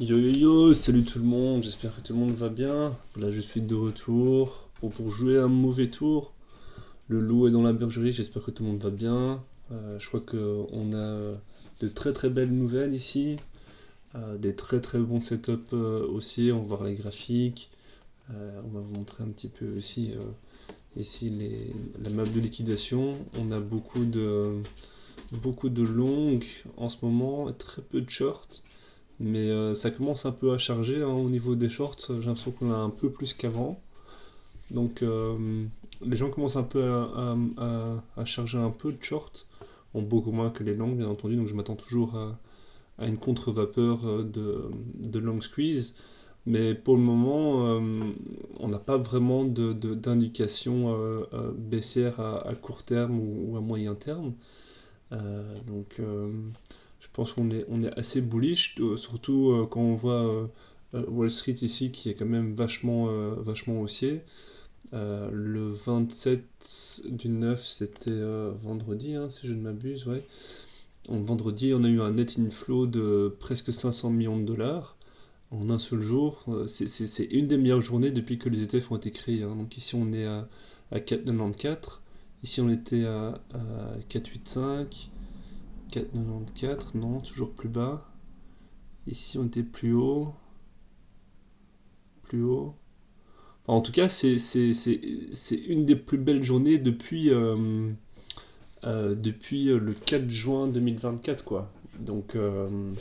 Yo yo yo, salut tout le monde, j'espère que tout le monde va bien. Là je suis de retour pour jouer un mauvais tour. Le loup est dans la bergerie, j'espère que tout le monde va bien. Je crois qu'on a de très très belles nouvelles ici, des très très bons setups aussi, on va voir les graphiques. On va vous montrer un petit peu aussi ici la map de liquidation. On a beaucoup de longues en ce moment, et très peu de shorts. Mais ça commence un peu à charger hein, au niveau des shorts. J'ai l'impression qu'on a un peu plus qu'avant. Donc les gens commencent un peu à charger un peu de shorts. Bon, beaucoup moins que les longues, bien entendu. Donc je m'attends toujours à une contre-vapeur de long squeeze. Mais pour le moment, on n'a pas vraiment d'indication baissière à court terme ou à moyen terme. Donc je pense on est assez bullish, surtout quand on voit Wall Street ici qui est quand même vachement haussier. Le 27 du 9, c'était vendredi, hein, si je ne m'abuse, ouais. Vendredi, on a eu un net inflow de presque 500 millions de dollars en un seul jour. C'est une des meilleures journées depuis que les ETF ont été créés, hein. Donc ici, on est à 4,94. Ici, on était à 4,85. 4,94, non, toujours plus bas. Ici, on était plus haut, plus haut. Enfin, en tout cas, c'est une des plus belles journées depuis le 4 juin 2024, quoi. Donc je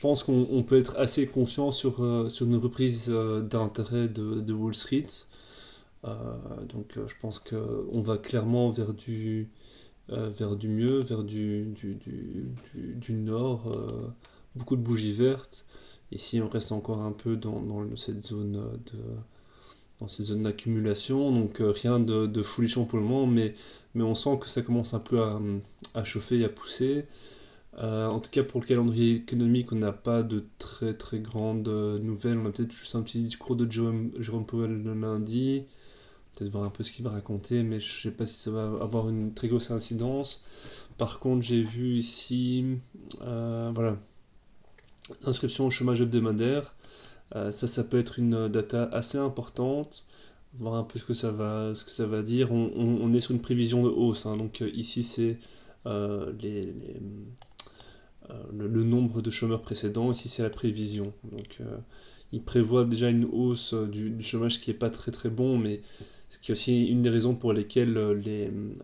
pense qu'on peut être assez confiant sur une reprise d'intérêt de Wall Street. Je pense qu'on va clairement vers du mieux, vers du nord, beaucoup de bougies vertes. Ici, on reste encore un peu dans cette zone dans ces zones d'accumulation, donc rien de folichon pour le moment, mais on sent que ça commence un peu à chauffer et à pousser. En tout cas, pour le calendrier économique, on n'a pas de très très grandes nouvelles. On a peut-être juste un petit discours de Jerome Powell le lundi, peut-être voir un peu ce qu'il va raconter, mais je sais pas si ça va avoir une très grosse incidence. Par contre, j'ai vu ici, voilà, inscription au chômage hebdomadaire. Ça peut être une data assez importante. Voir un peu ce que ça va dire. On est sur une prévision de hausse, hein. Donc ici, c'est le nombre de chômeurs précédents. Ici, c'est la prévision. Donc il prévoit déjà une hausse du chômage, ce qui n'est pas très très bon, mais ce qui est aussi une des raisons pour lesquelles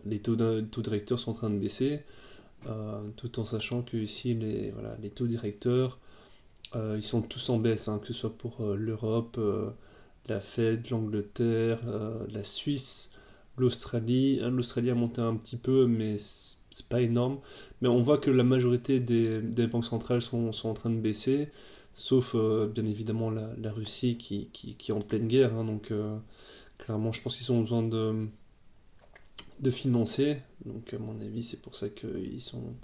les taux directeurs sont en train de baisser, tout en sachant que ici voilà, les taux directeurs, ils sont tous en baisse, hein, que ce soit pour l'Europe, la Fed, l'Angleterre, la Suisse, l'Australie. L'Australie a monté un petit peu, mais c'est pas énorme. Mais on voit que la majorité des banques centrales sont en train de baisser, sauf bien évidemment la Russie qui est en pleine guerre, hein. Donc clairement, je pense qu'ils ont besoin de financer. Donc à mon avis, c'est pour ça ils sont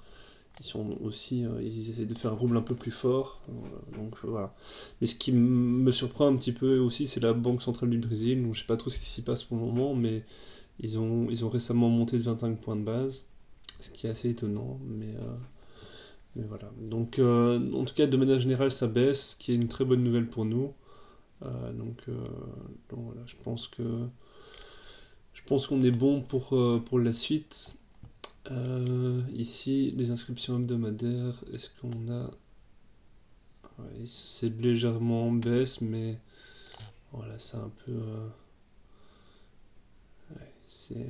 aussi, ils essaient de faire un rouble un peu plus fort. Voilà. Mais ce qui me surprend un petit peu aussi, c'est la Banque centrale du Brésil. Donc je sais pas trop ce qui s'y passe pour le moment, mais ils ont récemment monté de 25 points de base, ce qui est assez étonnant. Mais voilà. Donc en tout cas, de manière générale, ça baisse, ce qui est une très bonne nouvelle pour nous. Euh, donc, euh, donc voilà, je pense qu'on est bon pour la suite. Ici, les inscriptions hebdomadaires, est-ce qu'on a... Ouais, c'est légèrement en baisse, mais voilà, c'est un peu... c'est...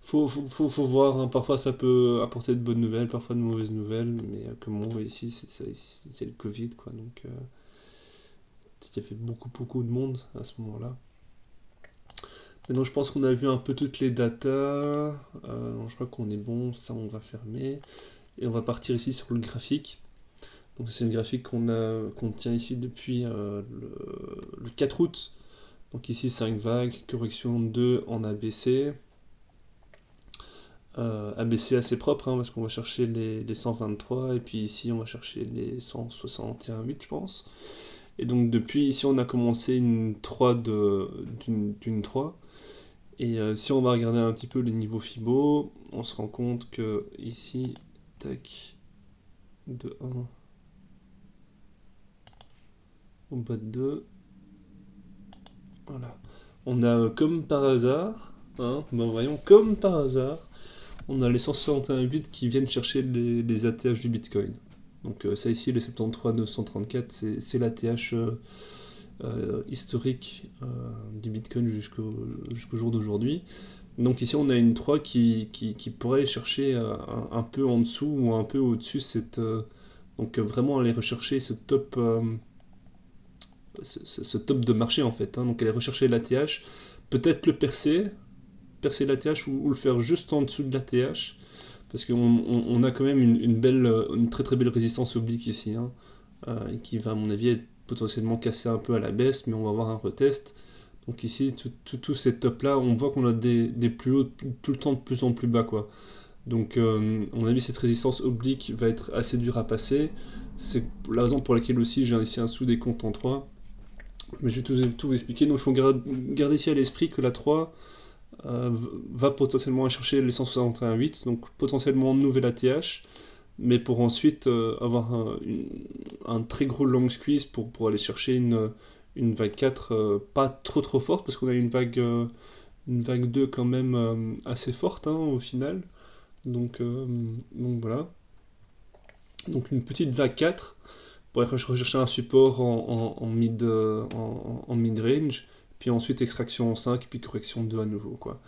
Faut voir, hein. Parfois ça peut apporter de bonnes nouvelles, parfois de mauvaises nouvelles, mais comme on voit ici, c'est le Covid, quoi. Donc, il y avait beaucoup de monde à ce moment-là. Maintenant, je pense qu'on a vu un peu toutes les datas. Je crois qu'on est bon, ça on va fermer. Et on va partir ici sur le graphique. Donc c'est le graphique qu'on tient ici depuis le 4 août. Donc ici 5 vagues, correction 2 en ABC. ABC assez propre, hein, parce qu'on va chercher les 123 et puis ici on va chercher les 161,8 je pense. Et donc depuis ici on a commencé une 3 d'une 3. Et si on va regarder un petit peu les niveaux Fibo, on se rend compte que ici, tac, de 1. au bas de 2. Voilà. On a comme par hasard, hein, ben voyons, comme par hasard, on a les 161 bits qui viennent chercher les ATH du Bitcoin. Donc ça ici, le 73 934, c'est l'ATH historique du Bitcoin jusqu'au jour d'aujourd'hui. Donc ici on a une 3 qui pourrait chercher un peu en dessous ou un peu au-dessus donc vraiment aller rechercher ce top ce top de marché en fait, hein. Donc aller rechercher l'ATH, peut-être le percer l'ATH ou le faire juste en dessous de l'ATH, parce qu'on a quand même une très très belle résistance oblique ici, hein, qui va à mon avis être potentiellement cassée un peu à la baisse, mais on va avoir un retest. Donc ici, tous ces tops là, on voit qu'on a des plus hauts tout le temps de plus en plus bas, quoi. Donc à mon avis, cette résistance oblique va être assez dure à passer. C'est la raison pour laquelle aussi j'ai ici un sous-décompte en 3. Mais je vais tout vous expliquer. Donc il faut garder ici à l'esprit que la 3 va potentiellement aller chercher les 161.8, donc potentiellement une nouvelle ATH, mais pour ensuite avoir un très gros long squeeze pour aller chercher une vague 4 pas trop forte, parce qu'on a une vague 2 quand même assez forte, hein, au final. Donc voilà. Donc une petite vague 4 pour aller rechercher un support en mid-range, puis ensuite extraction en 5, puis correction 2 à nouveau, quoi.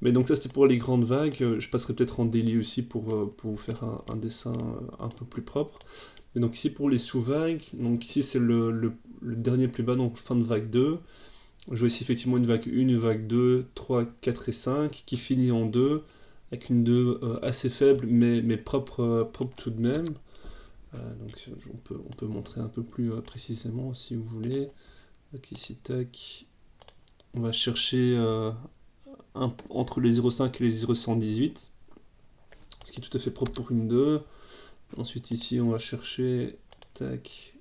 Mais donc ça c'était pour les grandes vagues. Je passerai peut-être en daily aussi pour vous faire un dessin un peu plus propre. Et donc ici pour les sous-vagues, donc ici c'est le dernier plus bas, donc fin de vague 2. Je vois ici effectivement une vague 1, une vague 2, 3, 4 et 5 qui finit en 2, avec une 2 assez faible mais propre tout de même. Donc on peut montrer un peu plus précisément si vous voulez. Donc ici tac, on va chercher entre les 0,5 et les 0,118, ce qui est tout à fait propre pour une 2. Ensuite ici on va chercher, tac,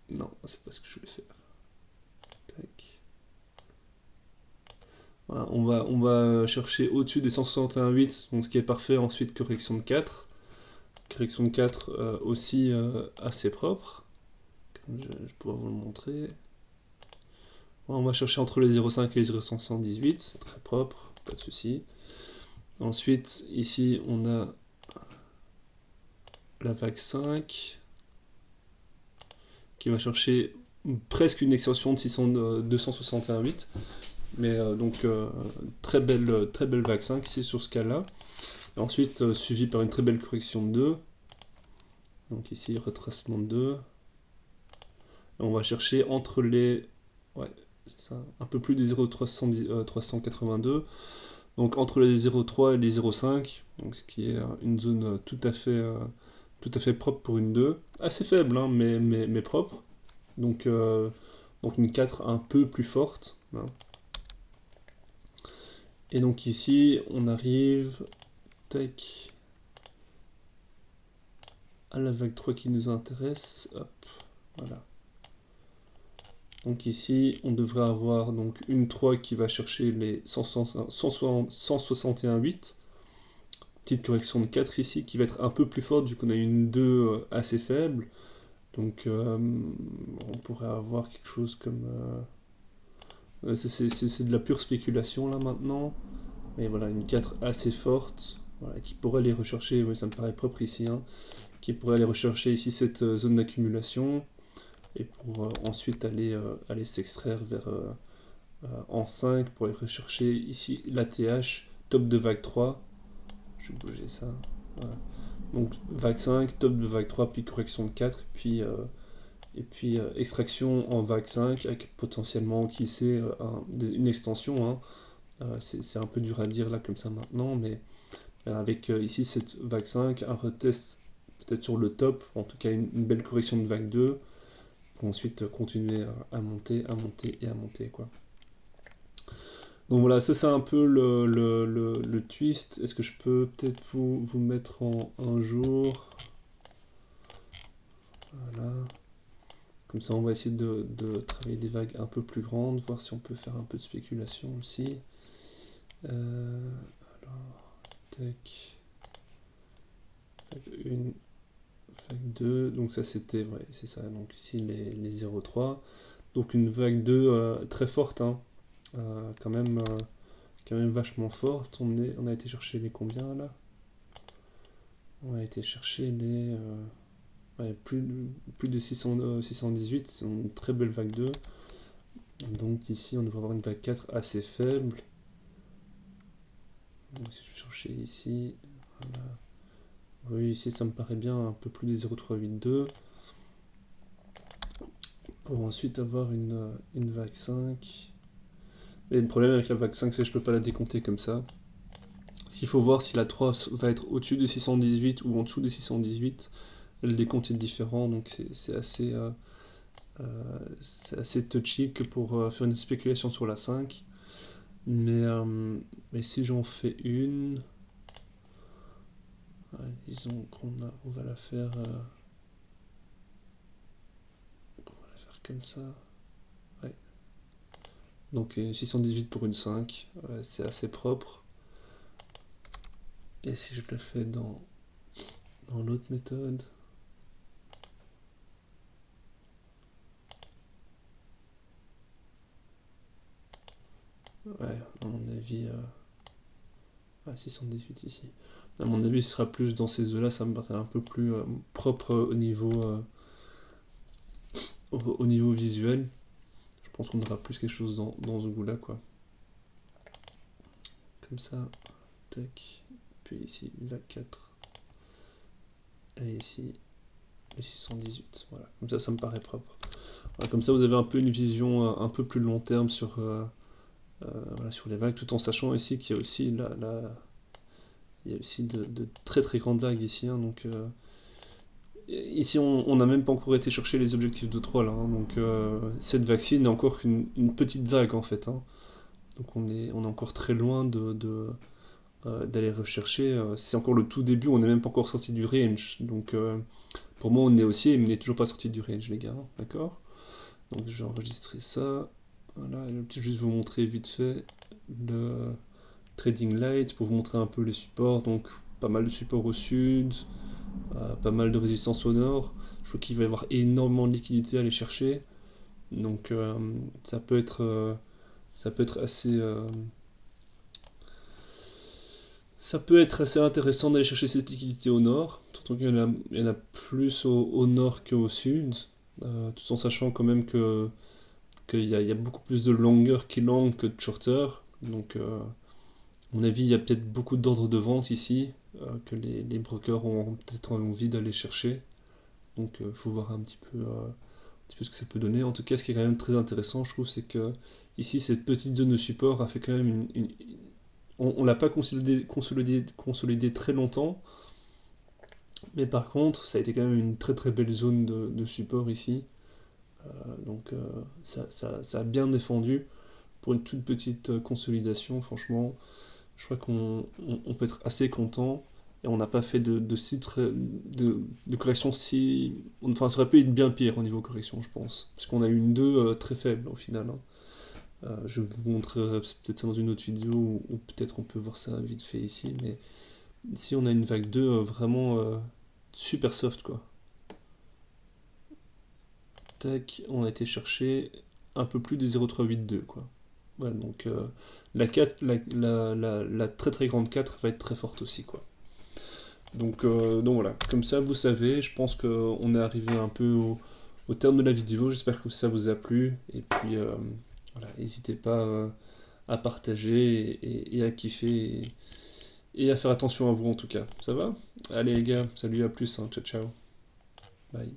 non c'est pas ce que je vais faire, tac. Voilà, on va chercher au-dessus des 161,8, donc ce qui est parfait. Ensuite correction de 4, correction de 4 aussi assez propre, comme je vais pouvoir vous le montrer. Voilà, on va chercher entre les 0,5 et les 0,118, c'est très propre, pas de souci. Ensuite ici on a la vague 5 qui va chercher presque une extension de 261,8, mais donc très belle vague 5 ici sur ce cas-là. Ensuite suivi par une très belle correction de 2, donc ici retracement de 2. Et on va chercher entre les, ouais, c'est ça, un peu plus des 0,382, donc entre les 0,3 et les 0,5, donc ce qui est une zone tout à fait propre pour une 2, assez faible, hein, mais propre. Donc une 4 un peu plus forte, hein. Et donc ici on arrive, tac, à la vague 3 qui nous intéresse. Hop, voilà. Donc ici on devrait avoir donc une 3 qui va chercher les 161,8. Petite correction de 4 ici qui va être un peu plus forte vu qu'on a une 2 assez faible. Donc on pourrait avoir quelque chose comme... c'est de la pure spéculation là maintenant. Mais voilà, une 4 assez forte, voilà, qui pourrait aller rechercher, oui, ça me paraît propre ici, hein, qui pourrait aller rechercher ici cette zone d'accumulation, et pour ensuite aller s'extraire vers en 5 pour aller rechercher ici l'ATH, top de vague 3. Je vais bouger ça. Voilà. Donc vague 5, top de vague 3, puis correction de 4, et puis extraction en vague 5, avec potentiellement, qui sait, une extension, hein. C'est un peu dur à dire là comme ça maintenant, mais avec ici cette vague 5, un retest peut-être sur le top, en tout cas une belle correction de vague 2, pour ensuite continuer à monter et à monter, quoi. Donc voilà, ça c'est un peu le twist. Est-ce que je peux peut-être vous mettre en un jour? Voilà. Comme ça on va essayer de travailler des vagues un peu plus grandes, voir si on peut faire un peu de spéculation aussi. Alors, tac. Vague 1, vague 2, donc ça c'était, ouais, c'est ça, donc ici les 0,3. Donc une vague 2 très forte, hein. Quand même, quand même vachement forte. On a été chercher les combien là? On a été chercher les ouais, plus de 618, c'est une très belle vague 2. Donc ici on devrait avoir une vague 4 assez faible. Donc si je vais chercher ici, voilà. Oui, ici ça me paraît bien, un peu plus des 0,382. Pour ensuite avoir une vague 5. Et le problème avec la vague 5, c'est que je peux pas la décompter comme ça. Parce qu'il faut voir si la 3 va être au-dessus des 618 ou en dessous des 618. Le décompte est différent, donc c'est assez touchy que pour faire une spéculation sur la 5. Mais si j'en fais une, ouais, disons on va la faire comme ça. Ouais. Donc 618 pour une 5, c'est assez propre. Et si je le fais dans l'autre méthode, ouais, à mon avis, 618 ici. À mon avis, ce sera plus dans ces eaux-là, ça me paraît un peu plus propre au niveau visuel. Je pense qu'on aura plus quelque chose dans ce goût-là, quoi. Comme ça, tac. Puis ici, une vague 4. Et ici, les 618. Voilà, comme ça me paraît propre. Voilà, comme ça, vous avez un peu une vision un peu plus long terme sur, voilà, sur les vagues, tout en sachant ici qu'il y a aussi il y a aussi de très très grandes vagues ici, hein, donc ici on n'a même pas encore été chercher les objectifs de 3 là, hein, donc cette vague-ci n'est encore qu'une petite vague en fait, hein. Donc on est encore très loin d'aller rechercher, c'est encore le tout début, on n'est même pas encore sorti du range, donc pour moi on est haussier mais on n'est toujours pas sorti du range les gars, hein, d'accord? Donc je vais enregistrer ça, voilà, et je vais juste vous montrer vite fait le Trading Light pour vous montrer un peu les supports. Donc pas mal de supports au sud, pas mal de résistance au nord. Je crois qu'il va y avoir énormément de liquidités à aller chercher. Donc ça peut être assez ça peut être assez intéressant d'aller chercher cette liquidité au nord, surtout il y en a plus au nord qu'au sud, tout en sachant quand même qu'il y a beaucoup plus de longueur qui long que de shorter. Donc à mon avis, il y a peut-être beaucoup d'ordres de vente ici que les brokers ont peut-être envie d'aller chercher. Donc il faut voir un petit peu ce que ça peut donner. En tout cas, ce qui est quand même très intéressant, je trouve, c'est que ici, cette petite zone de support a fait quand même on l'a pas consolidé très longtemps, mais par contre, ça a été quand même une très très belle zone de support ici. Donc ça a bien défendu pour une toute petite consolidation, franchement. Je crois qu'on peut être assez content et on n'a pas fait de correction si. Enfin, ça aurait pu être bien pire au niveau correction, je pense. Parce qu'on a eu une 2 très faible au final, hein. Je vous montrerai peut-être ça dans une autre vidéo ou peut-être on peut voir ça vite fait ici. Mais ici, on a une vague 2 vraiment super soft, quoi. Tac, on a été chercher un peu plus des 0,382, quoi. Voilà, donc la 4, la très très grande 4 va être très forte aussi, quoi. Donc voilà, comme ça vous savez, je pense qu'on est arrivé un peu au terme de la vidéo, j'espère que ça vous a plu, et puis voilà, n'hésitez pas à partager et à kiffer, et à faire attention à vous en tout cas, ça va? Allez les gars, salut, à plus, hein, ciao ciao, bye.